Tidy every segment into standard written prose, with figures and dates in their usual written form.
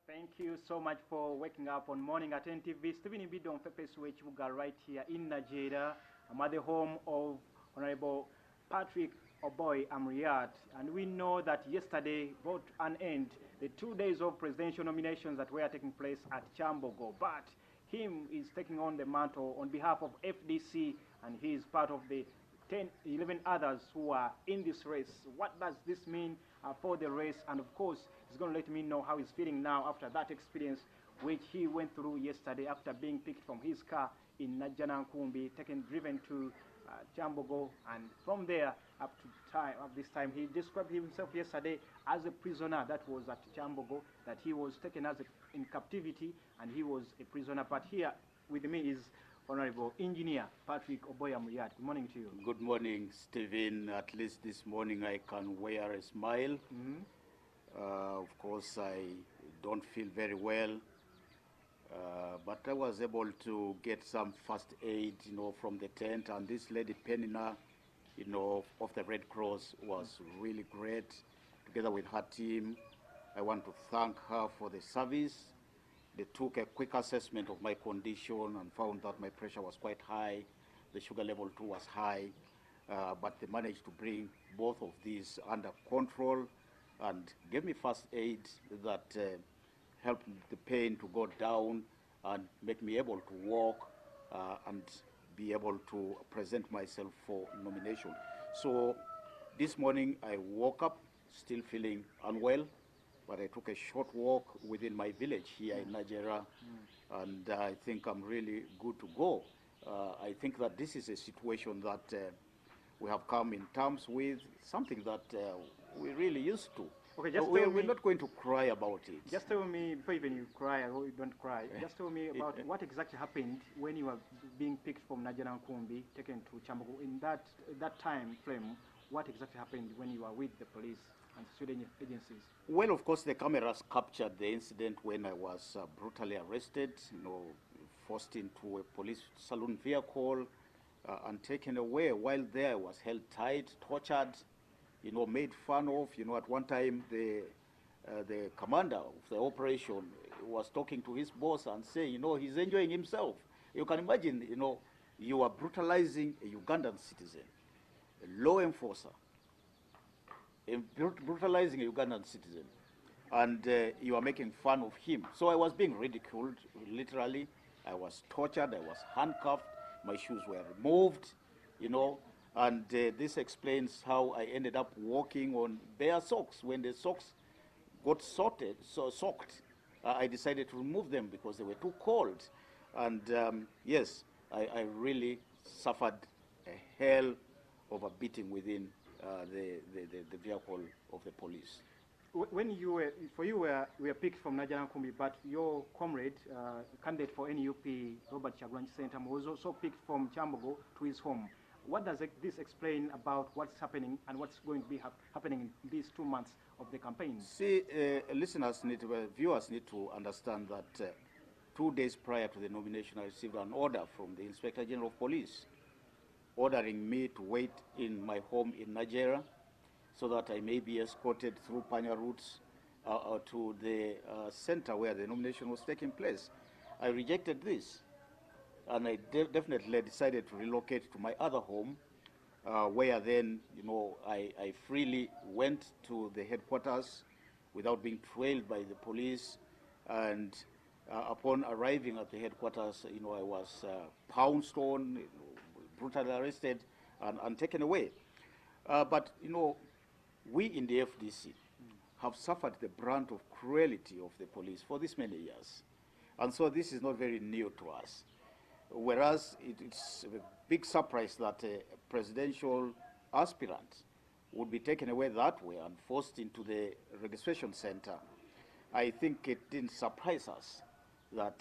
Thank you so much for waking up on Morning at NTV. Stephen Ibido on Pepe Switch Buga right here in Nigeria. I'm at the home of Honorable Patrick Oboy Amuriat. And we know that yesterday brought an end the 2 days of presidential nominations that were taking place at Chambogo. But him is taking on the mantle on behalf of FDC, and he is part of the 11 others who are in this race. What does this mean for the race? And of course, he's going to let me know how he's feeling now after that experience which he went through yesterday after being picked from his car in Najanankumbi, driven to Chambogo, and from there up to this time. He described himself yesterday as a prisoner that was at Chambogo, that he was taken in captivity and he was a prisoner. But here with me is Honorable Engineer Patrick Oboy Amuriat. Good morning to you. Good morning, Stephen. At least this morning I can wear a smile. Of course, I don't feel very well, but I was able to get some first aid, from the tent. And this lady Penina, of the Red Cross was really great. Together with her team, I want to thank her for the service. They took a quick assessment of my condition and found that my pressure was quite high. The sugar level too was high, but they managed to bring both of these under control and gave me first aid that helped the pain to go down and make me able to walk and be able to present myself for nomination. So this morning I woke up still feeling unwell, but I took a short walk within my village here in Nigeria, and I think I'm really good to go. I think that this is a situation that we have come in terms with, something that we're really used to. Okay, just we're not going to cry about it. Just tell me, before even you cry or you don't cry, just tell me about what exactly happened when you were being picked from Najanankumbi, taken to Chambogo. In that time frame, what exactly happened when you were with the police and Swedish agencies? Well, of course, the cameras captured the incident when I was brutally arrested, forced into a police saloon vehicle and taken away. While there, I was held tight, tortured, made fun of. At one time, the commander of the operation was talking to his boss and saying, he's enjoying himself. You can imagine, you are brutalizing a Ugandan citizen, a law enforcer, brutalizing a Ugandan citizen, and you are making fun of him. So I was being ridiculed, literally. I was tortured, I was handcuffed, my shoes were removed, and this explains how I ended up walking on bare socks. When the socks got soaked, I decided to remove them because they were too cold. And yes, I really suffered a hell of a beating within the vehicle of the police. When you were picked from Najanankumbi, but your comrade, candidate for NUP, Robert Chagulanyi Sentamu, was also picked from Chambogo to his home. What does this explain about what's happening and what's going to be happening in these 2 months of the campaign? See, viewers need to understand that 2 days prior to the nomination, I received an order from the Inspector General of Police ordering me to wait in my home in Nigeria so that I may be escorted through Panya routes to the center where the nomination was taking place. I rejected this, and I definitely decided to relocate to my other home, where then, I freely went to the headquarters without being trailed by the police. And upon arriving at the headquarters, I was pounced on, brutally arrested, and taken away. But, we in the FDC have suffered the brunt of cruelty of the police for this many years. And so this is not very new to us. Whereas it's a big surprise that a presidential aspirant would be taken away that way and forced into the registration center. I think it didn't surprise us that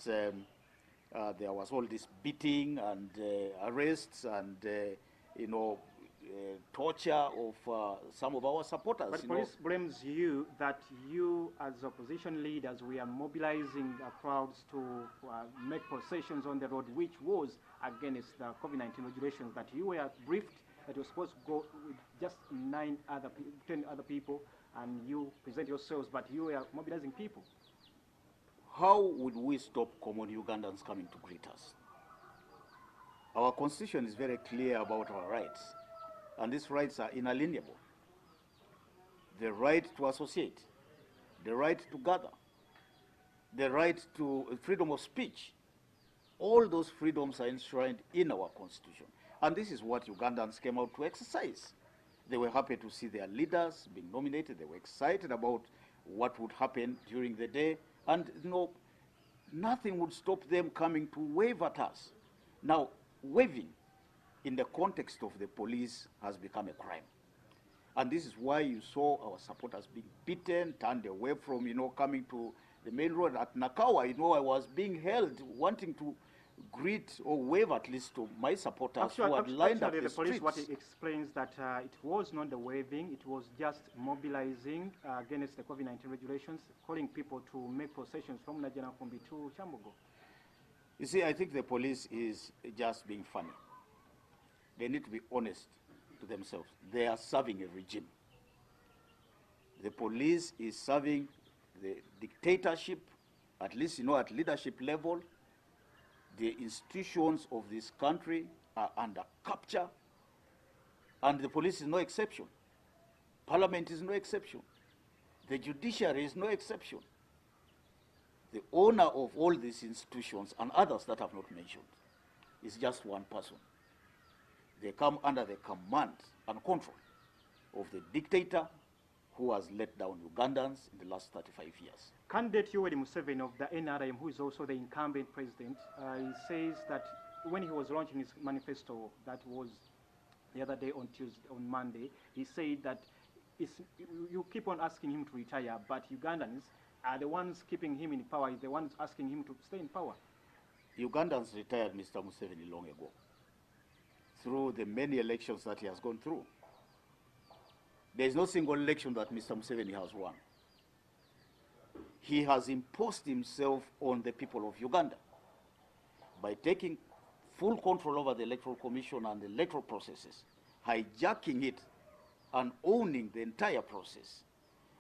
there was all this beating and arrests and, torture of some of our supporters. But police blames you that you, as opposition leaders, we are mobilizing crowds to make processions on the road, which was against the COVID-19 regulations, that you were briefed that you were supposed to go with just 10 other people, and you present yourselves, but you were mobilizing people. how would we stop common Ugandans coming to greet us? Our constitution is very clear about our rights, and these rights are inalienable. The right to associate, the right to gather, the right to freedom of speech. All those freedoms are enshrined in our constitution. And this is what Ugandans came out to exercise. They were happy to see their leaders being nominated. They were excited about what would happen during the day. And nothing would stop them coming to wave at us. Now, waving in the context of the police has become a crime. And this is why you saw our supporters being beaten, turned away from, coming to the main road at Nakawa. I was being held, wanting to greet or wave at least to my supporters who had lined up the police, streets. what it explains that it was not the waving, it was just mobilizing against the COVID-19 regulations, calling people to make processions from Najjanankumbi to Chambogo. You see, I think the police is just being funny. They need to be honest to themselves. They are serving a regime. The police is serving the dictatorship, at least, at leadership level. The institutions of this country are under capture, and the police is no exception. Parliament is no exception. The judiciary is no exception. The owner of all these institutions and others that I've not mentioned is just one person. They come under the command and control of the dictator who has let down Ugandans in the last 35 years. Candidate Yoweri Museveni of the NRM, who is also the incumbent president, he says that when he was launching his manifesto, that was the other day on Monday, he said that you keep on asking him to retire, but Ugandans are the ones keeping him in power, the ones asking him to stay in power. Ugandans retired Mr. Museveni long ago through the many elections that he has gone through. There is no single election that Mr. Museveni has won. He has imposed himself on the people of Uganda by taking full control over the Electoral Commission and the electoral processes, hijacking it and owning the entire process,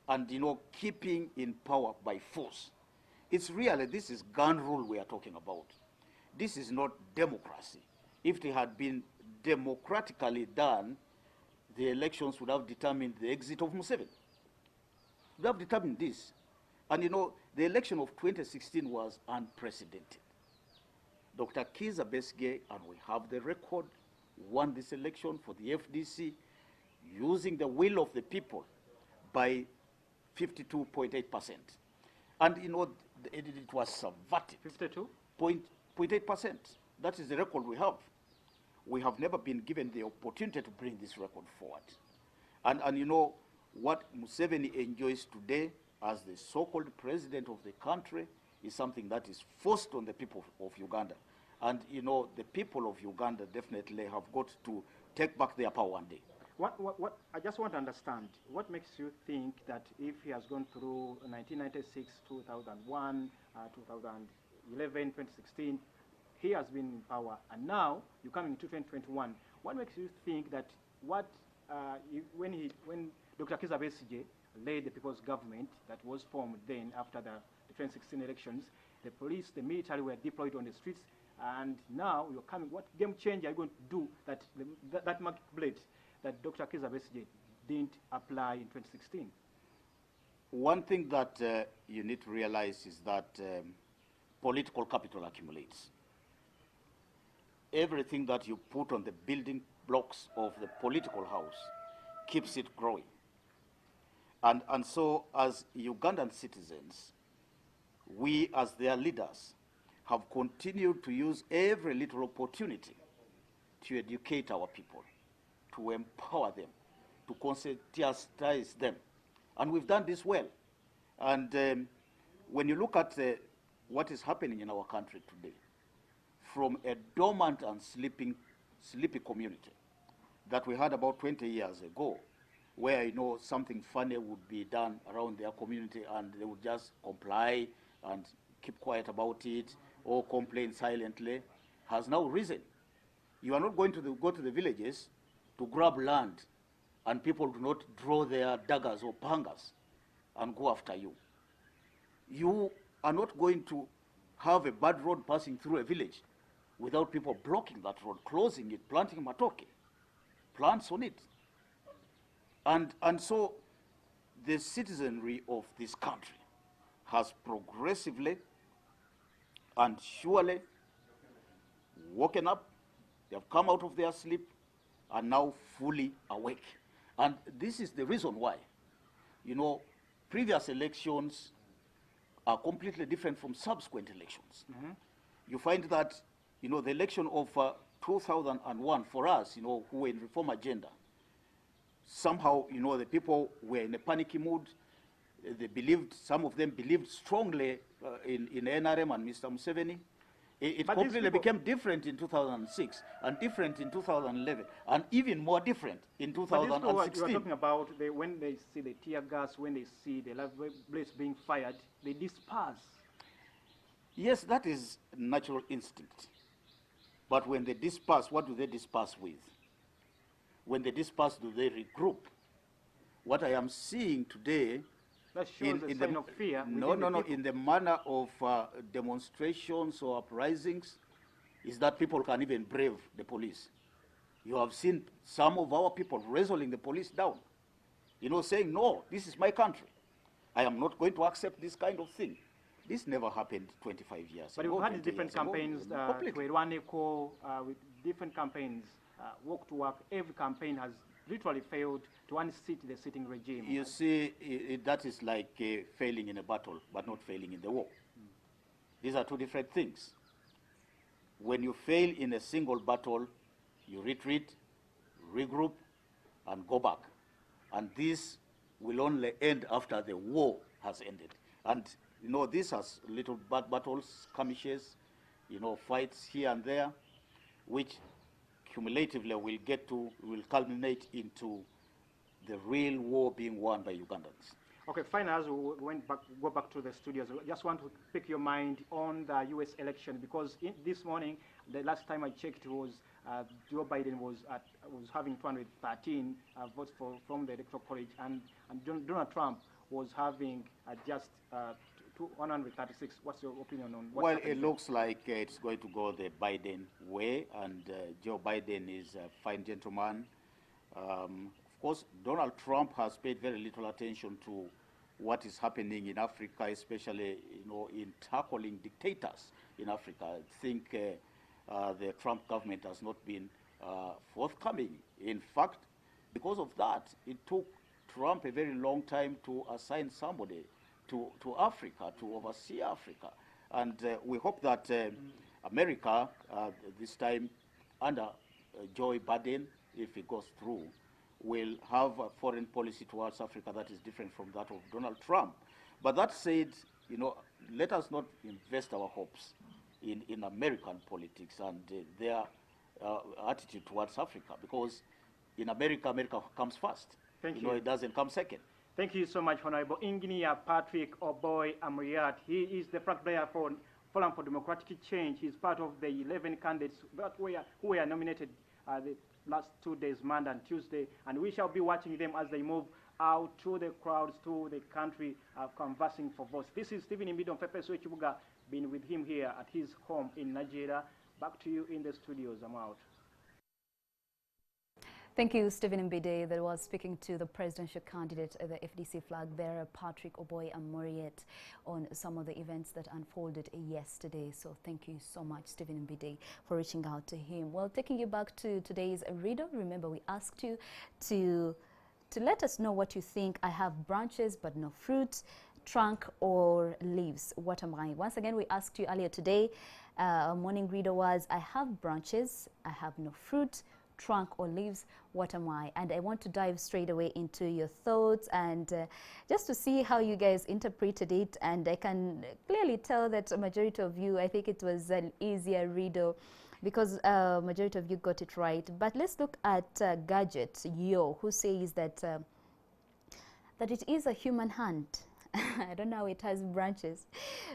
and keeping in power by force. It's really, this is gun rule we are talking about. This is not democracy. If it had been democratically done, the elections would have determined the exit of Museveni. Would have determined this. And the election of 2016 was unprecedented. Dr. Kizza Besigye, and we have the record, won this election for the FDC using the will of the people by 52.8%. And it was subverted. 52.8%. That is the record we have. We have never been given the opportunity to bring this record forward. And what Museveni enjoys today as the so-called president of the country is something that is forced on the people of Uganda. And the people of Uganda definitely have got to take back their power one day. What I just want to understand, what makes you think that if he has gone through 1996, 2001, 2011, 2016, he has been in power, and now you're coming to 2021, what makes you think that when Dr. Kizza Besigye led the people's government that was formed then after the 2016 elections, the police, the military were deployed on the streets, and now you're coming, what game change are you going to do that magic blade that Dr. Kizza Besigye didn't apply in 2016? One thing that you need to realize is that political capital accumulates. Everything that you put on the building blocks of the political house keeps it growing. And so as Ugandan citizens, we as their leaders have continued to use every little opportunity to educate our people, to empower them, to conscientize them. And we've done this well. And when you look at what is happening in our country today, from a dormant and sleepy community that we had about 20 years ago, where something funny would be done around their community and they would just comply and keep quiet about it or complain silently, has now risen. You are not going to go to the villages to grab land, and people do not draw their daggers or pangas and go after you. You are not going to have a bad road passing through a village without people blocking that road, closing it, planting matoke, plants on it. And so the citizenry of this country has progressively and surely woken up. They have come out of their sleep and now fully awake. And this is the reason why, you know, previous elections are completely different from subsequent elections. Mm-hmm. You find that, you know, the election of 2001 for us, you know, who were in reform agenda, somehow, you know, the people were in a panicky mood. They believed, some of them believed strongly in NRM and Mr. Museveni. It completely became different in 2006 and different in 2011 and even more different in 2016. But this is what you are talking about, when they see the tear gas, when they see the live bullets being fired, they disperse. Yes, that is natural instinct. But when they disperse, what do they disperse with? When they disperse, do they regroup? What I am seeing today that shows a sign of fear. No, in the manner of demonstrations or uprisings, is that people can even brave the police. You have seen some of our people wrestling the police down, you know, saying, no, this is my country. I am not going to accept this kind of thing. This never happened 25 years but ago. But we've had different campaigns, with different campaigns, walk to work. Every campaign has literally failed to unseat the sitting regime. You see, that is like failing in a battle, but not failing in the war. These are two different things. When you fail in a single battle, you retreat, regroup, and go back. And this will only end after the war has ended. And, you know, this has little battles, skirmishes, you know, fights here and there, which cumulatively will culminate into the real war being won by Ugandans. Okay, finally, as we go back to the studios, I just want to pick your mind on the U.S. election, because this morning, the last time I checked, was Joe Biden was having 213 votes from the Electoral College, and Donald Trump was having just 136. What's your opinion on what's happening? It looks like it's going to go the Biden way, and Joe Biden is a fine gentleman. Of course, Donald Trump has paid very little attention to what is happening in Africa, especially, you know, in tackling dictators in Africa. I think the Trump government has not been forthcoming. In fact, because of that, it took Trump a very long time to assign somebody to Africa, to oversee Africa. And we hope that America, this time under Joe Biden, if it goes through, will have a foreign policy towards Africa that is different from that of Donald Trump. But that said, you know, let us not invest our hopes in American politics and their attitude towards Africa, because in America, America comes first. Thank you. You know, it doesn't come second. Thank you so much, Honorable Engineer Patrick Oboy Amuriat. He is the flag bearer for Forum for Democratic Change. He's part of the 11 candidates who were nominated the last 2 days, Monday and Tuesday, and we shall be watching them as they move out to the crowds, to the country, conversing for votes. This is Stephen Imbido Fepeswe Chibuga, been with him here at his home in Nigeria. Back to you in the studios. I'm out. Thank you, Stephen Mbide. That was speaking to the presidential candidate, the FDC flag bearer, Patrick Oboy Amuriat, on some of the events that unfolded yesterday. So thank you so much, Stephen Mbide, for reaching out to him. Well, taking you back to today's reader, remember we asked you to let us know what you think. I have branches but no fruit, trunk or leaves. What am I? Once again, we asked you earlier today, morning reader was, I have branches, I have no fruit, trunk or leaves, what am I? And I want to dive straight away into your thoughts and just to see how you guys interpreted it. And I can clearly tell that a majority of you, I think it was an easier reader because majority of you got it right. But let's look at Gadget Yo, who says that that it is a human hand. I don't know how it has branches.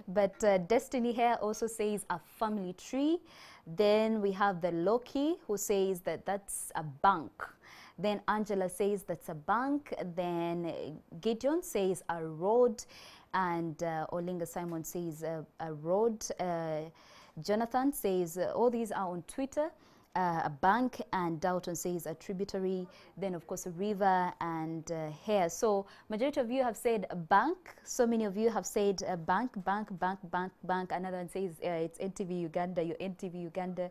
But Destiny Hair also says a family tree. Then we have the Loki, who says that that's a bank. Then Angela says that's a bank. Then Gideon says a road. And Olinga Simon says a road. Jonathan says all these are on Twitter. A bank, and Dalton says a tributary, then of course a river and hair. So majority of you have said a bank. So many of you have said a bank. Another one says it's NTV Uganda, your NTV Uganda.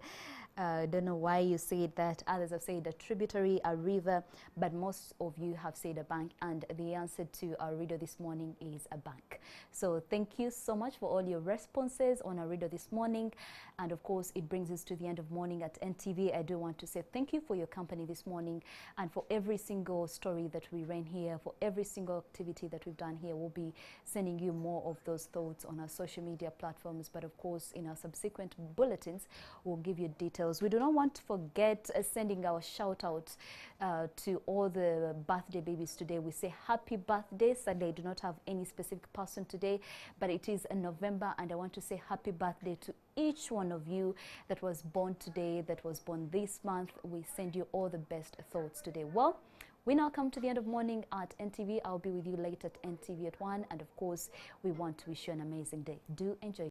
Don't know why you said that. Others have said a tributary, a river, but most of you have said a bank, and the answer to our reader this morning is a bank. So thank you so much for all your responses on our reader this morning, and of course it brings us to the end of morning at NTV. I do want to say thank you for your company this morning, and for every single story that we ran here, for every single activity that we've done here. We'll be sending you more of those thoughts on our social media platforms, but of course in our subsequent bulletins we'll give you details. We do not want to forget sending our shout out to all the birthday babies today. We say happy birthday. Sadly, I do not have any specific person today, but it is in November, and I want to say happy birthday to each one of you that was born today, that was born this month. We send you all the best thoughts today. Well, we now come to the end of morning at NTV. I'll be with you late at NTV at 1, and of course we want to wish you an amazing day. Do enjoy.